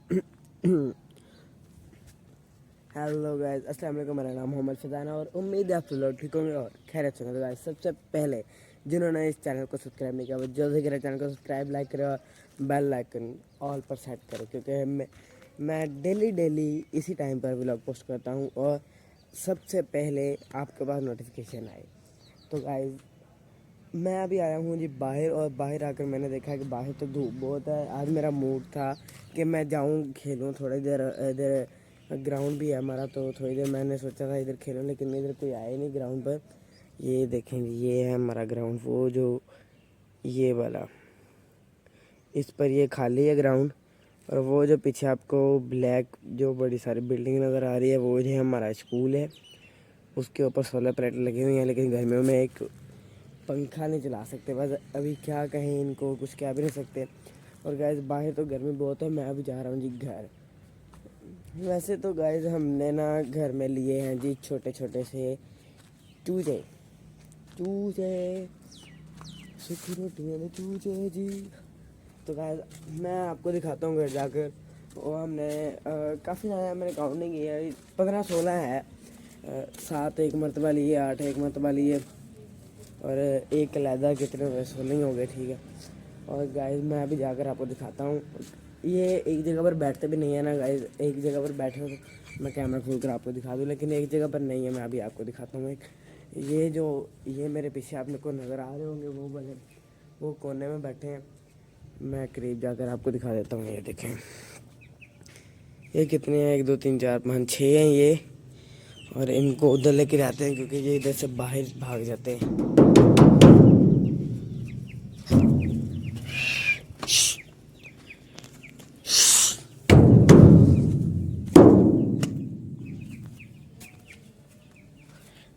Hello guys, अस्सलाम वालेकुम। मेरा नाम मोहम्मद फजाना और उम्मीद है आप लोग ठीक होंगे और खैरियत से होंगे। तो गाइस, सबसे पहले जिन्होंने इस चैनल को सब्सक्राइब नहीं किया वो जल्दी करें, चैनल को सब्सक्राइब, लाइक करें और बेल आइकन ऑल पर सेट करें, क्योंकि मैं डेली इसी टाइम पर व्लॉग पोस्ट करता हूँ और सबसे पहले आपके पास नोटिफिकेशन आए। तो गाइस, मैं अभी आया हूँ जी बाहर, और बाहर आकर मैंने देखा कि बाहर तो धूप बहुत है। आज मेरा मूड था कि मैं जाऊँ खेलूँ थोड़ी देर। इधर ग्राउंड भी है हमारा, तो थोड़ी देर मैंने सोचा था इधर खेलूँ, लेकिन इधर कोई आया नहीं ग्राउंड पर। ये देखेंगे, ये है हमारा ग्राउंड, वो जो ये वाला, इस पर ये खाली है ग्राउंड। और वो जो पीछे आपको ब्लैक जो बड़ी सारी बिल्डिंग नज़र आ रही है, वो जो हमारा स्कूल है। उसके ऊपर सोलर प्लेट लगी हुई हैं, लेकिन गर्मियों में एक पंखा नहीं चला सकते। बस अभी क्या कहें, इनको कुछ कह भी नहीं सकते। और गाइस, बाहर तो गर्मी बहुत है। मैं अभी जा रहा हूँ जी घर। वैसे तो गाइस, हमने ना घर में लिए हैं जी छोटे छोटे से चूजे चूजे सिक्योरिटी में चूजे जी। तो गाइस, मैं आपको दिखाता हूँ घर जाकर। वो हमने काफ़ी ज़्यादा मैंने काउंट नहीं किया है, 15-16 है। 7 एक मरतबा लिए, 8 एक मरतबा लिए, और एक अलहदा कितने हुए, 16 हो गए, ठीक है। और गाइस, मैं अभी जाकर आपको दिखाता हूँ। ये एक जगह पर बैठते भी नहीं है ना गाइस। एक जगह पर बैठे हो तो मैं कैमरा खोल कर आपको दिखा दूँ, लेकिन एक जगह पर नहीं है। मैं अभी आपको दिखाता हूँ एक, ये मेरे पीछे आपने को नज़र आ रहे होंगे, वो वाले वो कोने में बैठे हैं। मैं करीब जाकर आपको दिखा देता हूँ। ये देखें, ये कितने हैं, 1 2 3 4 5 6 हैं ये। और इनको उधर लेके जाते हैं, क्योंकि ये इधर से बाहर भाग जाते हैं।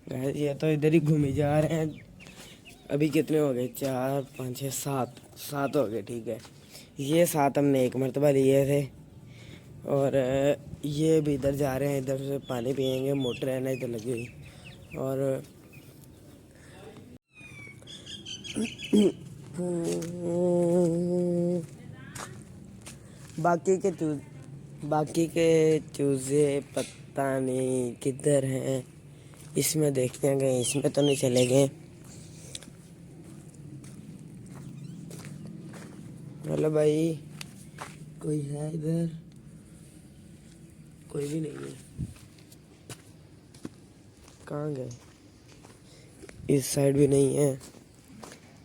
गाइस, ये तो इधर ही घूमे जा रहे हैं। अभी कितने हो गए, 4 5 6 7 7 हो गए, ठीक है। ये 7 हमने एक मरतबा लिए थे। और ये भी इधर जा रहे हैं, इधर से पानी पियेंगे, मोटर है ना इधर लगी हुई। और बाकी के चूजे पता नहीं किधर हैं। इसमें देखते हैं कहीं, इसमें तो नहीं चले गए। हेलो भाई, कोई है इधर? कोई भी नहीं है। कहाँ गए? इस साइड भी नहीं है,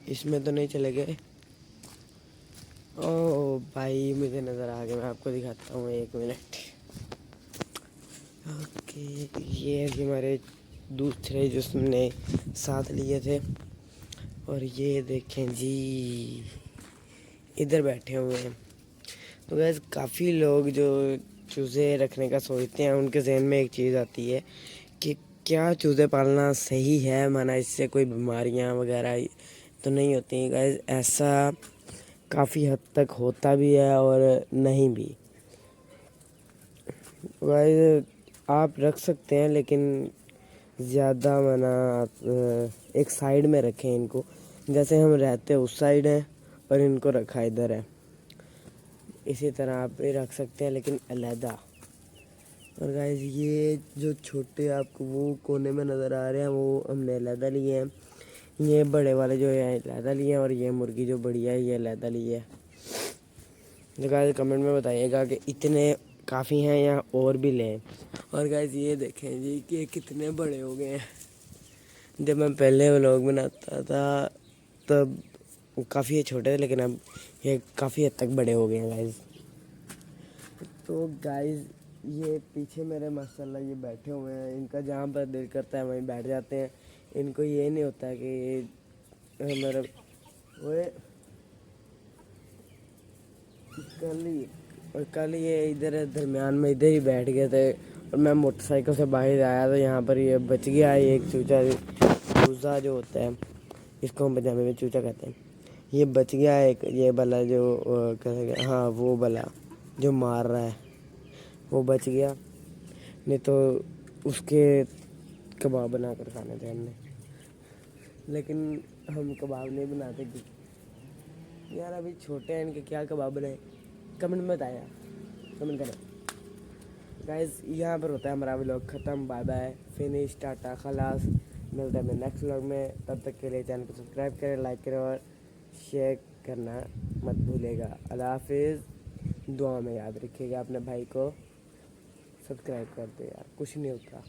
इसमें तो नहीं चले गए। ओ भाई, मुझे नज़र आ गया, मैं आपको दिखाता हूँ, 1 मिनट। ओके, ये हमारे दूसरे जो हमने साथ लिए थे। और ये देखें जी, इधर बैठे हुए हैं। तो वैसे काफ़ी लोग जो चूज़े रखने का सोचते हैं, उनके जहन में एक चीज़ आती है कि क्या चूज़े पालना सही है, माना इससे कोई बीमारियां वगैरह तो नहीं होती। गाइस, ऐसा काफ़ी हद तक होता भी है और नहीं भी। गाइस, आप रख सकते हैं, लेकिन ज़्यादा माना आप एक साइड में रखें इनको। जैसे हम रहते उस साइड हैं और इनको रखा इधर है, इसी तरह आप भी रख सकते हैं, लेकिन अलहदा। और गाइस, ये जो छोटे आपको वो कोने में नज़र आ रहे हैं, वो हमने अलहदा लिए हैं। ये बड़े वाले जो है अलहदा लिए हैं, और ये मुर्गी जो बढ़िया है ये अलहदा लिए है। तो गाइस, कमेंट में बताइएगा कि इतने काफ़ी हैं या और भी लें। और गाइस, ये देखें जी कि कितने बड़े हो गए हैं। जब मैं पहले व्लॉग बनाता था तब काफ़ी ये छोटे थे, लेकिन अब ये काफ़ी हद तक बड़े हो गए हैं गाइस। तो गाइस, ये पीछे मेरे माशाल्लाह ये बैठे हुए हैं। इनका जहाँ पर दिल करता है वहीं बैठ जाते हैं। इनको ये नहीं होता कि मेरा वो कल ये इधर दरमियान में इधर ही बैठ गए थे। और मैं मोटरसाइकिल से बाहर आया तो यहाँ पर ये बच गया है एक चूचा। चूज़ा जो होता है, इसको हम पंजाबी में चूचा कहते हैं। ये बच गया है एक, ये वाला जो कहते हैं, हाँ वो वाला जो मार रहा है वो बच गया। नहीं तो उसके कबाब बना कर खाने थे हमने, लेकिन हम कबाब नहीं बनाते क्योंकि यार अभी छोटे हैं, इनके क्या कबाब बनाए। कमेंट में बताया। कमेंट करें गाइस। यहाँ पर होता है हमारा व्लॉग ख़त्म। बाय बाय, फिनिश, टाटा, खलास। मिलते हैं मैं नेक्स्ट व्लॉग में। तब तक के लिए चैनल को सब्सक्राइब करें, लाइक करें और शेयर करना मत भूलिएगा। अल्लाह हाफिज़। दुआ में याद रखिएगा अपने भाई को। सब्सक्राइब कर दे यार, कुछ नहीं होता।